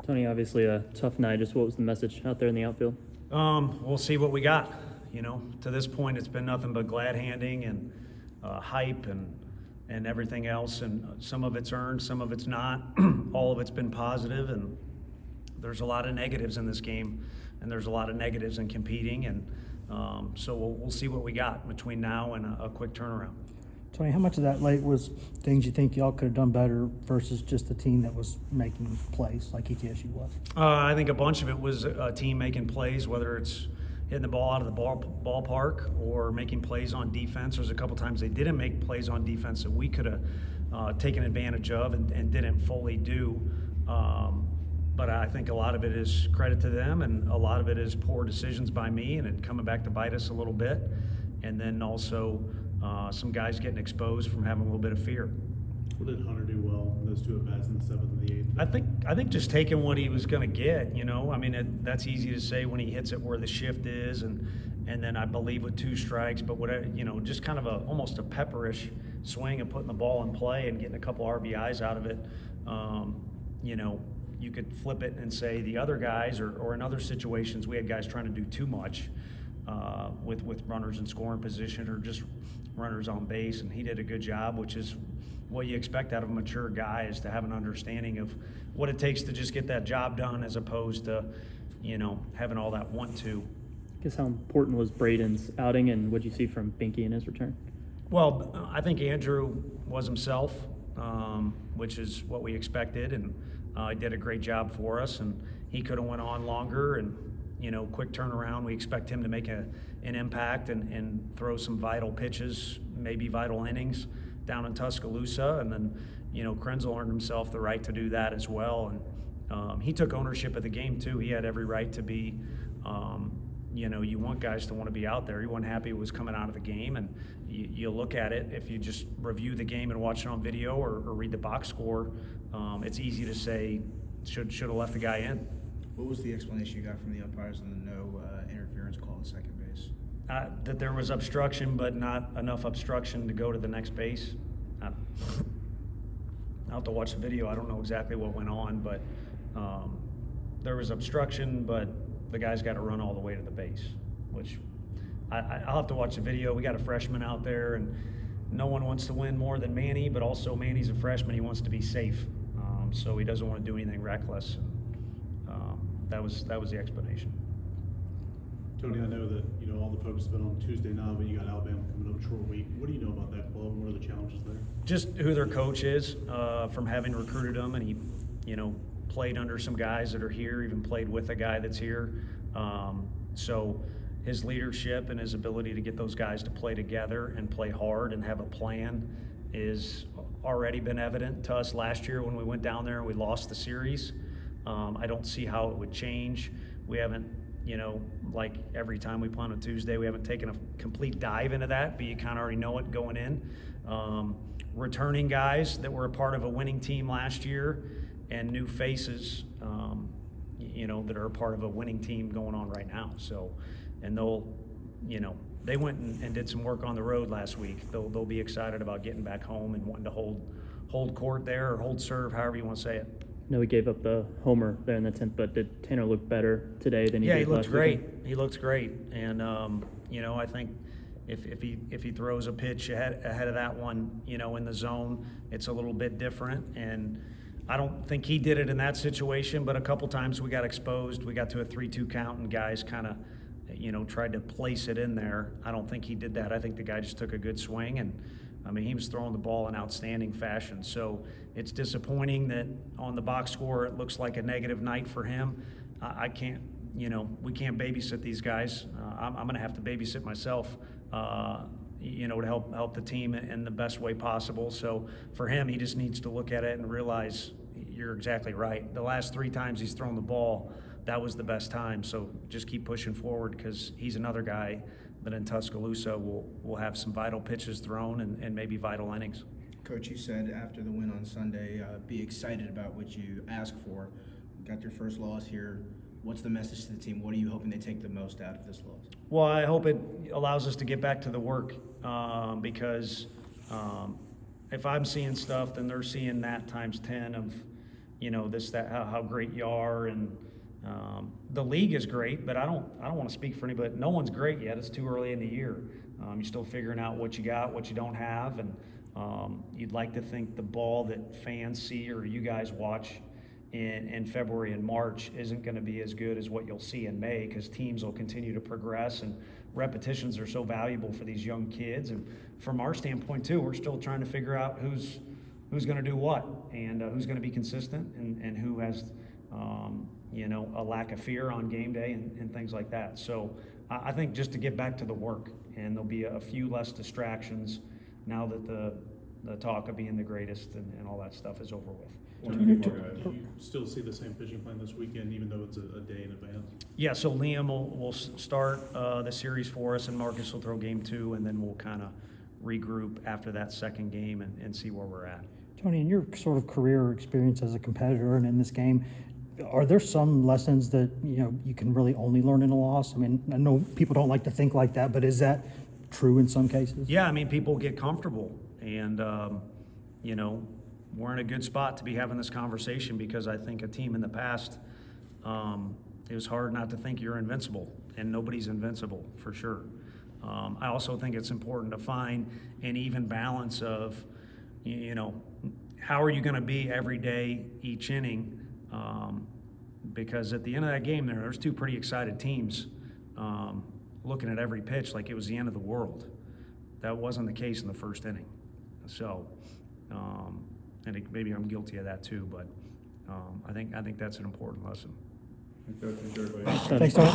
Tony, obviously a tough night. Just what was the message out there in the outfield? We'll see what we got. To this point, it's been nothing but glad handing and hype and everything else. And some of it's earned, some of it's not. All of it's been positive, and there's a lot of negatives in this game, and there's a lot of negatives in competing. And so we'll see what we got between now and a quick turnaround. Tony, how much of that late was things you think y'all could have done better versus just a team that was making plays like ETSU was? I think a bunch of it was a team making plays, whether it's hitting the ball out of the ballpark or making plays on defense. There's a couple times they didn't make plays on defense that we could have taken advantage of and didn't fully do. But I think a lot of it is credit to them, and a lot of it is poor decisions by me, and it coming back to bite us a little bit. And then also some guys getting exposed from having a little bit of fear. What did Hunter do well in those two at-bats in the 7th and the 8th? I think just taking what he was going to get, that's easy to say when he hits it where the shift is, and then I believe with 2 strikes, but whatever, just kind of almost a pepperish swing and putting the ball in play and getting a couple RBIs out of it. You could flip it and say the other guys, or in other situations, we had guys trying to do too much with runners in scoring position or just runners on base, and he did a good job, which is what you expect out of a mature guy, is to have an understanding of what it takes to just get that job done, as opposed to, having all that want to. I guess how important was Braden's outing, and what did you see from Binky in his return? Well, I think Andrew was himself, which is what we expected, and he did a great job for us, and he could have went on longer, and quick turnaround. We expect him to make an impact and throw some vital pitches, maybe vital innings down in Tuscaloosa. And then, Krenzel earned himself the right to do that as well. And he took ownership of the game too. He had every right to be, you want guys to want to be out there. He wasn't happy it was coming out of the game. And you look at it, if you just review the game and watch it on video or read the box score, it's easy to say should have left the guy in. What was the explanation you got from the umpires on the no interference call at second base? That there was obstruction, but not enough obstruction to go to the next base. I'll have to watch the video. I don't know exactly what went on, but there was obstruction, but the guy's got to run all the way to the base, which I'll have to watch the video. We got a freshman out there, and no one wants to win more than Manny, but also Manny's a freshman. He wants to be safe, so he doesn't want to do anything reckless. That was the explanation. Tony, I know that all the focus has been on Tuesday now, but you got Alabama coming up a short week. What do you know about that club, and what are the challenges there? Just who their coach is, from having recruited him, and he, played under some guys that are here, even played with a guy that's here. So his leadership and his ability to get those guys to play together and play hard and have a plan is already been evident to us last year when we went down there and we lost the series. I don't see how it would change. We haven't, like every time we play on a Tuesday, we haven't taken a complete dive into that, but you kind of already know it going in. Returning guys that were a part of a winning team last year, and new faces, that are a part of a winning team going on right now. So, and they went and did some work on the road last week. They'll be excited about getting back home and wanting to hold court there, or hold serve, however you want to say it. I know he gave up the homer there in the 10th, but did Tanner look better today than he did last week? Yeah, he looked great. He looks great, and I think if he throws a pitch ahead of that one, in the zone, it's a little bit different. And I don't think he did it in that situation, but a couple times we got exposed. We got to a 3-2 count, and guys kind of, tried to place it in there. I don't think he did that. I think the guy just took a good swing, and he was throwing the ball in outstanding fashion. So it's disappointing that on the box score it looks like a negative night for him. I can't, we can't babysit these guys. I'm going to have to babysit myself, to help the team in the best way possible. So for him, he just needs to look at it and realize you're exactly right. The last 3 times he's thrown the ball, that was the best time. So just keep pushing forward, because he's another guy that in Tuscaloosa will have some vital pitches thrown and maybe vital innings. Coach, you said after the win on Sunday, be excited about what you ask for. Got your first loss here. What's the message to the team? What are you hoping they take the most out of this loss? Well, I hope it allows us to get back to the work, because if I'm seeing stuff, then they're seeing that times 10 of, you know, this, that, how great you are. And the league is great, but I don't want to speak for anybody. No one's great yet. It's too early in the year. You're still figuring out what you got, what you don't have. And you'd like to think the ball that fans see or you guys watch in February and March isn't going to be as good as what you'll see in May, because teams will continue to progress and repetitions are so valuable for these young kids. And from our standpoint too, we're still trying to figure out who's going to do what, and who's going to be consistent, and who has you know, a lack of fear on game day and things like that. So I think just to get back to the work, and there'll be a few less distractions now that the talk of being the greatest and all that stuff is over with. Do you still see the same pitching plan this weekend, even though it's a day in advance? Yeah, so Liam will start the series for us, and Marcus will throw game 2, and then we'll kind of regroup after that second game and see where we're at. Tony, in your sort of career experience as a competitor and in this game, are there some lessons that, you know, you can really only learn in a loss? I mean, I know people don't like to think like that, but is that true in some cases? Yeah, I mean, people get comfortable, and you know, we're in a good spot to be having this conversation, because I think a team in the past, it was hard not to think you're invincible, and nobody's invincible for sure. I also think it's important to find an even balance of, you know, how are you going to be every day, each inning, because at the end of that game there's 2 pretty excited teams looking at every pitch like it was the end of the world. That wasn't the case in the first inning. So and maybe I'm guilty of that too, but I think that's an important lesson. Thanks, Tony.